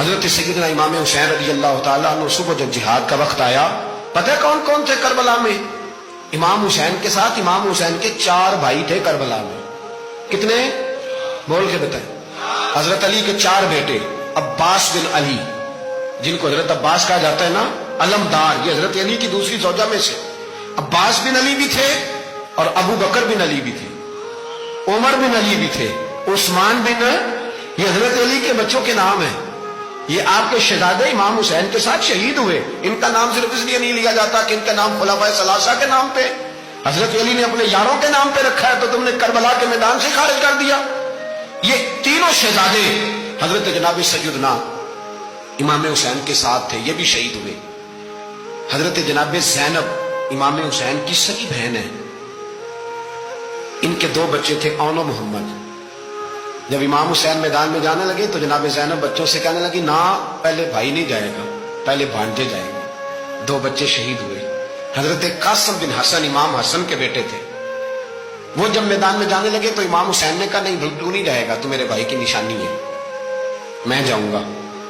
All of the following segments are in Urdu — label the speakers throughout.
Speaker 1: حضرت سیدنا امام حسین رضی اللہ تعالیٰ عنہ صبح جب جہاد کا وقت آیا، پتہ کون کون تھے کربلا میں؟ امام حسین کے ساتھ امام حسین کے 4 بھائی تھے کربلا میں. کتنے؟ بول کے بتائیں. حضرت علی کے 4 بیٹے، عباس بن علی جن کو حضرت عباس کہا جاتا ہے نا، علمدار، یہ حضرت علی کی دوسری زوجہ میں سے. عباس بن علی بھی تھے اور ابو بکر بن علی بھی تھے، عمر بن علی بھی تھے، عثمان بن، یہ حضرت علی کے بچوں کے نام ہیں. یہ آپ کے شہزادے امام حسین کے ساتھ شہید ہوئے. ان کا نام صرف اس لیے نہیں لیا جاتا کہ ان کا نام خلفائے ثلاثہ کے نام پہ، حضرت علی نے اپنے یاروں کے نام پہ رکھا ہے تو تم نے کربلا کے میدان سے خارج کر دیا. یہ تینوں شہزادے حضرت جناب سیدنا امام حسین کے ساتھ تھے، یہ بھی شہید ہوئے. حضرت جناب زینب امام حسین کی سگی بہن ہے، ان کے 2 بچے تھے، اون و محمد. جب امام حسین میدان میں جانے لگے تو جناب زینب بچوں سے کہنے لگی، نہ پہلے بھائی نہیں جائے گا، پہلے بھانجے جائیں گے. 2 بچے شہید ہوئے. حضرت قاسم بن حسن امام حسن کے بیٹے تھے، وہ جب میدان میں جانے لگے تو امام حسین نے کہا، نہیں بھائی تو نہیں جائے گا، تو میرے بھائی کی نشانی ہے، میں جاؤں گا.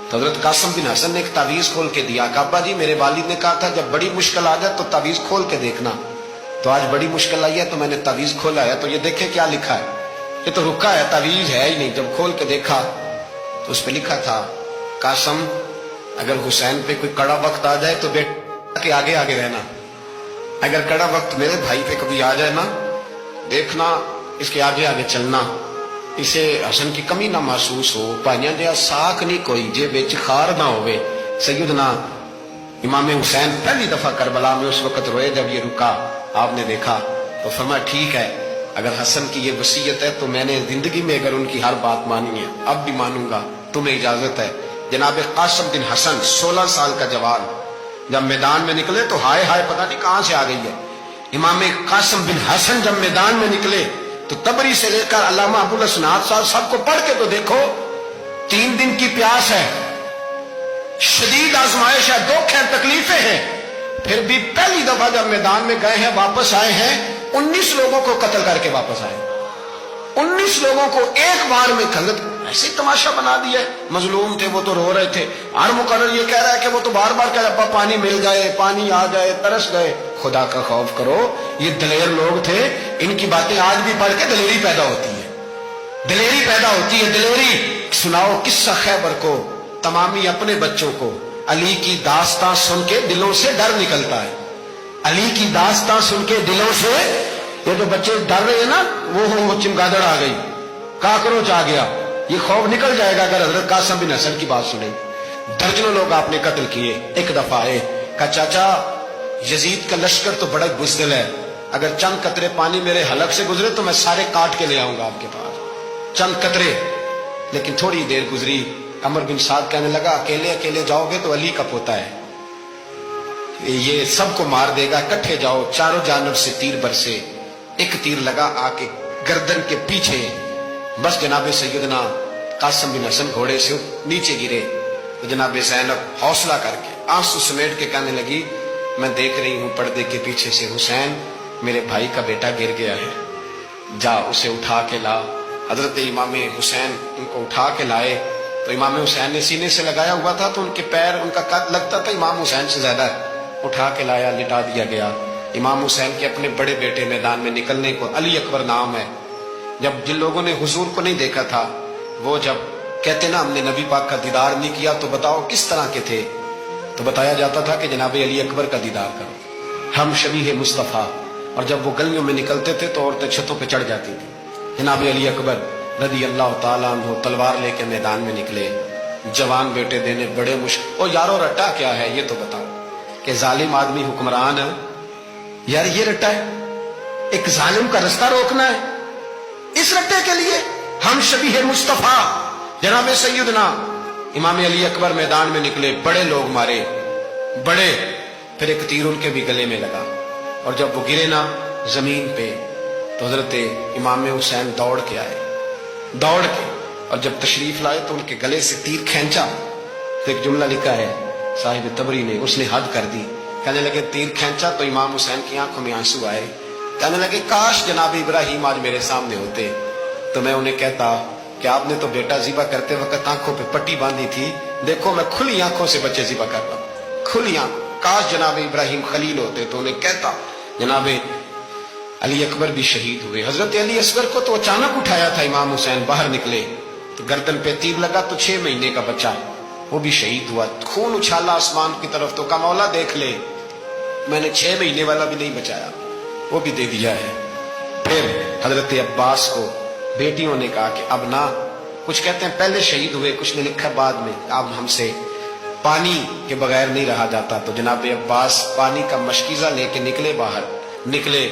Speaker 1: تو حضرت قاسم بن حسن نے ایک تعویذ کھول کے دیا کہ ابا جی میرے والد نے کہا تھا جب بڑی مشکل آ جائے تو تعویذ کھول کے دیکھنا. تو آج بڑی مشکل آئی ہے تو میں نے تعویذ کھولا ہے، تو یہ دیکھیں کیا لکھا ہے. یہ تو رکا ہے، تعویذ ہے ہی نہیں. جب کھول کے دیکھا تو اس پہ لکھا تھا، قاسم اگر حسین پہ کوئی کڑا وقت آ جائے تو بیٹا کے آگے آگے رہنا، اگر کڑا وقت میرے بھائی پہ کبھی آ جائے نا، دیکھنا اس کے آگے آگے چلنا، اسے حسن کی کمی نہ محسوس ہو. پائیاں جہاں ساکھ نہیں کوئی جے بچ خار نہ ہوئے. سیدنا امام حسین پہلی دفعہ کربلا میں اس وقت روئے جب یہ رکا. آپ نے دیکھا تو فرمایا ٹھیک ہے، اگر حسن کی یہ وصیت ہے تو میں نے زندگی میں اگر ان کی ہر بات مانی ہے اب بھی مانوں گا، تمہیں اجازت ہے. جناب قاسم بن حسن 16 سال کا جوان جب میدان میں نکلے تو ہائے ہائے پتہ نہیں کہاں سے آ گئی ہے. امام قاسم بن حسن جب میدان میں نکلے تو تبری سے لے کر علامہ ابو الاسناد صاحب سب کو پڑھ کے تو دیکھو، 3 دن کی پیاس ہے، شدید آزمائش ہے، دکھ ہے، تکلیفیں ہیں، پھر بھی پہلی دفعہ جب میدان میں گئے ہیں واپس آئے ہیں 19 لوگوں کو قتل کر کے واپس آئے. 19 لوگوں کو ایک بار میں خلت ایسے تماشا بنا دیا. مظلوم تھے وہ تو رو رہے تھے، ہر مقرر یہ کہہ رہا ہے کہ وہ تو بار بار کہہ رہا پانی مل جائے، پانی آ جائے، ترس گئے. خدا کا خوف کرو، یہ دلیر لوگ تھے، ان کی باتیں آج بھی پڑھ کے دلیری پیدا ہوتی ہے، دلیری پیدا ہوتی ہے. دلیری سناؤ قصہ خیبر کو، تمامی اپنے بچوں کو علی کی داستان سن کے دلوں سے ڈر نکلتا ہے. علی کی داستان سن کے دلوں سے یہ جو بچے ڈر رہے ہیں نا، وہ چمگادڑ آ گئی، کاکروچ آ گیا، یہ خوف نکل جائے گا اگر حضرت قاسم بن حسن کی بات سنیں. درجنوں لوگ آپ نے قتل کیے. ایک دفعہ آئے کہا چاچا یزید کا لشکر تو بڑا بزدل ہے، اگر چند قطرے پانی میرے حلق سے گزرے تو میں سارے کاٹ کے لے آؤں گا آپ کے پاس، چند قطرے. لیکن تھوڑی دیر گزری، عمر بن سعد کہنے لگا اکیلے اکیلے جاؤ گے تو علی کا پوتا ہے، یہ سب کو مار دے گا، کٹھے جاؤ. چاروں جانب سے تیر برسے، ایک تیر لگا آ کے گردن کے پیچھے، بس جناب سیدنا قاسم بن حسن گھوڑے سے نیچے گرے. تو جناب زینب حوصلہ کر کے آنسو سمیٹ کے کہنے لگی میں دیکھ رہی ہوں پردے کے پیچھے سے حسین میرے بھائی کا بیٹا گر گیا ہے، جا اسے اٹھا کے لا. حضرت امام حسین ان کو اٹھا کے لائے تو امام حسین نے سینے سے لگایا ہوا تھا تو ان کے پیر، ان کا قد لگتا تھا امام حسین سے زیادہ. اٹھا کے لایا، لٹا دیا گیا. امام حسین کے اپنے بڑے بیٹے میدان میں نکلنے کو، علی اکبر نام ہے، جب جن لوگوں نے حضور کو نہیں دیکھا تھا وہ جب کہتے نا ہم نے نبی پاک کا دیدار نہیں کیا تو بتاؤ کس طرح کے تھے، تو بتایا جاتا تھا کہ جناب علی اکبر کا دیدار کرو، ہم شبیہ مصطفیٰ. اور جب وہ گلیوں میں نکلتے تھے تو عورتیں چھتوں پہ چڑھ جاتی تھی. جناب علی اکبر رضی اللہ تعالیٰ عنہ تلوار لے کے میدان میں نکلے، جوان بیٹے دینے بڑے مشکل. او یارو رٹا کیا ہے یہ تو بتاؤ، کہ ظالم آدمی حکمران ہے، یار یہ رٹا ہے، ایک ظالم کا رستہ روکنا ہے، اس رٹے کے لیے ہم شبیہ مصطفیٰ. جناب سیدنا امام علی اکبر میدان میں نکلے، بڑے لوگ مارے، بڑے، پھر ایک تیر ان کے بھی گلے میں لگا. اور جب وہ گرے نا زمین پہ تو حضرت امام حسین دوڑ کے آئے، دوڑ کے، اور جب تشریف لائے تو ان کے گلے سے تیر کھینچا تو ایک جملہ لکھا ہے صاحب تبری نے، اس نے حد کر دی. کہنے لگے تیر کھینچا تو امام حسین کی آنکھوں میں آنسو آئے. کہنے لگے کاش جناب ابراہیم آج میرے سامنے ہوتے تو میں انہیں کہتا کہ آپ نے تو بیٹا ذبح کرتے وقت آنکھوں پہ پٹی باندھی تھی، دیکھو میں کھلی آنکھوں سے بچے ذبح کر رہا ہوں، کھلی آنکھوں. کاش جناب ابراہیم خلیل ہوتے تو انہیں کہتا. جناب علی اکبر بھی شہید ہوئے. حضرت علی اصغر کو تو اچانک اٹھایا تھا امام حسین، باہر نکلے تو گردن پہ تیر لگا تو 6 مہینے کا بچہ وہ بھی شہید ہوا. خون اچھالا آسمان کی طرف تو کہا مولا دیکھ لے، میں نے 6 مہینے والا بھی نہیں بچایا، وہ بھی دے دیا ہے. پھر حضرت عباس کو بیٹیوں نے کہا کہ اب نہ، کچھ کہتے ہیں پہلے شہید ہوئے، کچھ نے لکھا بعد میں، اب ہم سے پانی کے بغیر نہیں رہا جاتا. تو جناب عباس پانی کا مشکیزہ لے کے نکلے، باہر نکلے،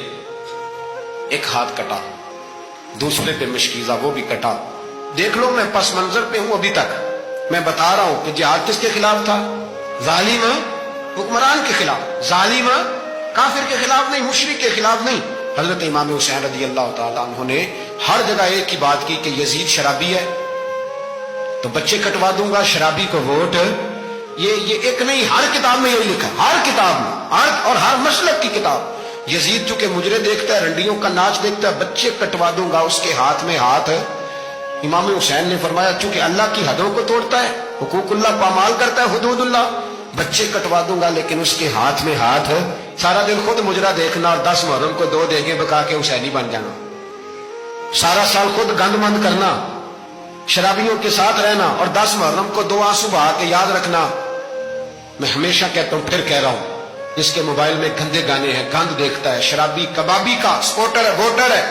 Speaker 1: ایک ہاتھ کٹا، دوسرے پہ مشکیزہ وہ بھی کٹا. دیکھ لو میں پس منظر پہ ہوں ابھی تک. میں بتا رہا ہوں کہ جہاد کس کے خلاف تھا؟ ظالم حکمران کے خلاف، ظالم کافر کے خلاف نہیں، مشرک کے خلاف نہیں. حضرت امام حسین رضی اللہ تعالیٰ عنہ نے ہر جگہ ایک ہی بات کی کہ یزید شرابی ہے تو بچے کٹوا دوں گا، شرابی کو ووٹ. یہ ایک نہیں، ہر کتاب میں یہی لکھا، ہر کتاب میں، اور ہر مسلک کی کتاب. یزید چونکہ مجرے دیکھتا ہے، رنڈیوں کا ناچ دیکھتا ہے، بچے کٹوا دوں گا، اس کے ہاتھ میں ہاتھ. امام حسین نے فرمایا چونکہ اللہ کی حدوں کو توڑتا ہے، حقوق اللہ پامال کرتا ہے، حدود اللہ، بچے کٹوا دوں گا لیکن اس کے ہاتھ میں ہاتھ. سارا دن خود مجرا دیکھنا اور 10 محرم کو 2 دیگیں بکا کے حسینی بن جانا، سارا سال خود گند مند کرنا، شرابیوں کے ساتھ رہنا اور 10 محرم کو 2 آنسو بہا کے یاد رکھنا. میں ہمیشہ کہتا ہوں، پھر کہہ رہا ہوں، جس کے موبائل میں گندے گانے ہیں، گند دیکھتا ہے، شرابی کبابی کا سپورٹر ہے، ووٹر ہے،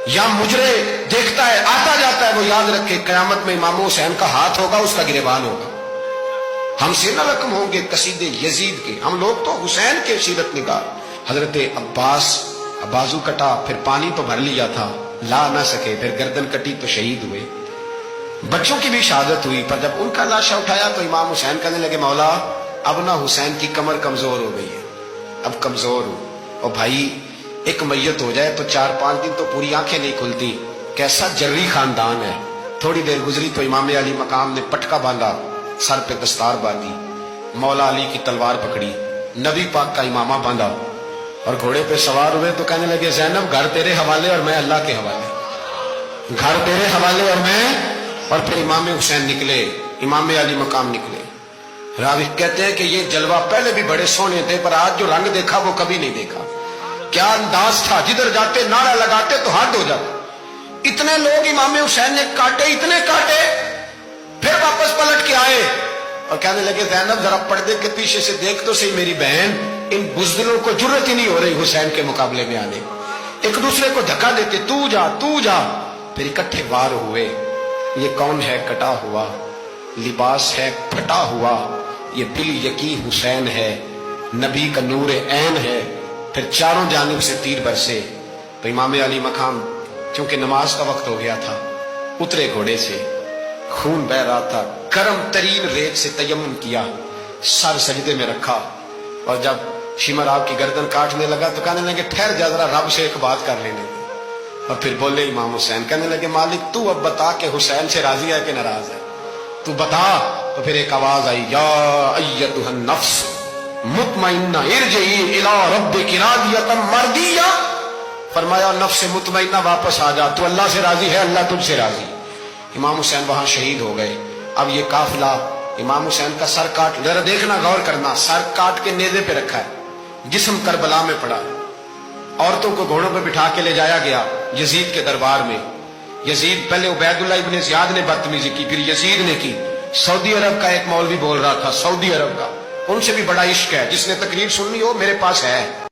Speaker 1: یا مجرے دیکھتا ہے آتا جاتا ہے، وہ یاد رکھے قیامت میں امام حسین کا ہاتھ ہوگا، اس کا گریبان ہوگا. ہم سے نہ رقم ہوں گے قصیدے یزید کے، ہم لوگ تو حسین کے سیرت نگار. حضرت عباس بازو کٹا، پھر پانی تو بھر لیا تھا، لا نہ سکے، پھر گردن کٹی تو شہید ہوئے. بچوں کی بھی شہادت ہوئی، پر جب ان کا لاشا اٹھایا تو امام حسین کہنے لگے مولا اب نہ حسین کی کمر کمزور ہو گئی ہے، اب کمزور ہو. اور بھائی ایک میت ہو جائے تو 4-5 دن تو پوری آنکھیں نہیں کھلتی. کیسا جری خاندان ہے. تھوڑی دیر گزری تو امام علی مقام نے پٹکا باندھا، سر پہ دستار باندھی، مولا علی کی تلوار پکڑی، نبی پاک کا امامہ باندھا اور گھوڑے پہ سوار ہوئے تو کہنے لگے زینب گھر تیرے حوالے اور میں اللہ کے حوالے، گھر تیرے حوالے اور میں. اور پھر امام حسین نکلے، امام علی مقام نکلے. راوی کہتے ہیں کہ یہ جلوہ پہلے بھی بڑے سونے تھے پر آج جو رنگ دیکھا وہ کبھی نہیں دیکھا. کیا انداز تھا، جدھر جاتے نعرہ لگاتے تو حد ہو جاتا. اتنے لوگ امام حسین نے کاٹے، اتنے کاٹے، پھر واپس پلٹ کے آئے اور کہنے لگے زینب ذرا پردے کے پیچھے سے دیکھ تو صحیح میری بہن، ان بزدلوں کو جرت ہی نہیں ہو رہی حسین کے مقابلے میں آنے. ایک دوسرے کو دھکا دیتے، تو جا تو جا. پھر اکٹھے وار ہوئے. یہ کون ہے کٹا ہوا، لباس ہے پھٹا ہوا، یہ بل یقین حسین ہے، نبی کا نور عین ہے. پھر چاروں جانب سے تیر برسے تو امام علی مقام چونکہ نماز کا وقت ہو گیا تھا، اترے گھوڑے سے، خون بہ رہا تھا، گرم ترین ریت سے تیمم کیا، سر سجدے میں رکھا اور جب شمر آپ کی گردن کاٹنے لگا تو کہنے لگے ٹھہر جا ذرا رب سے ایک بات کر لینے. اور پھر بولے امام حسین، کہنے لگے مالک تو اب بتا کہ حسین سے راضی ہے کہ ناراض ہے، تو بتا. تو پھر ایک آواز آئی، یا ایتھا النفس مطمئنہ ارجعی الی ربک راضیۃ مرضیہ. فرمایا نفس مطمئنہ واپس آ جا، تو اللہ سے راضی ہے، اللہ تجھ سے راضی. امام حسین وہاں شہید ہو گئے. اب یہ قافلہ امام حسین کا سر کاٹ، ذرا دیکھنا غور کرنا، سر کاٹ کے نیزے پہ رکھا ہے، جسم کربلا میں پڑا. عورتوں کو گھوڑوں پہ بٹھا کے لے جایا گیا یزید کے دربار میں. یزید پہلے عبید اللہ ابن زیاد نے بدتمیزی کی، پھر یزید نے کی. سعودی عرب کا ایک مولوی بول رہا تھا، سعودی عرب کا، ان سے بھی بڑا عشق ہے، جس نے تقریر سننی ہو میرے پاس ہے.